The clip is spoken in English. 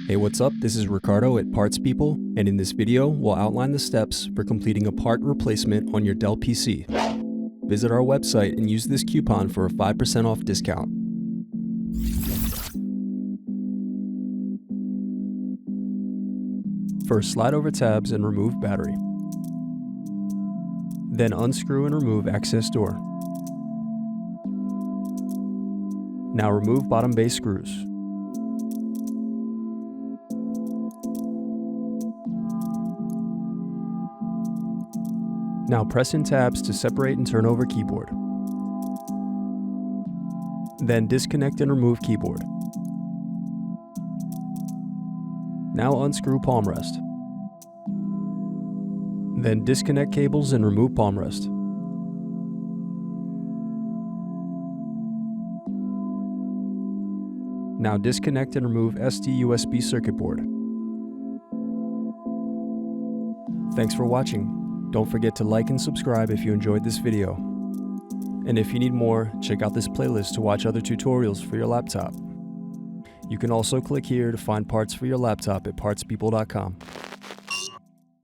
Hey, what's up? This is Ricardo at Parts People, and in this video, we'll outline the steps for completing a part replacement on your Dell PC. Visit our website and use this coupon for a 5% off discount. First, slide over tabs and remove battery. Then unscrew and remove access door. Now remove bottom base screws. Now press in tabs to separate and turn over keyboard. Then disconnect and remove keyboard. Now unscrew palm rest. Then disconnect cables and remove palm rest. Now disconnect and remove SD USB circuit board. Thanks for watching. Don't forget to like and subscribe if you enjoyed this video. And if you need more, check out this playlist to watch other tutorials for your laptop. You can also click here to find parts for your laptop at partspeople.com.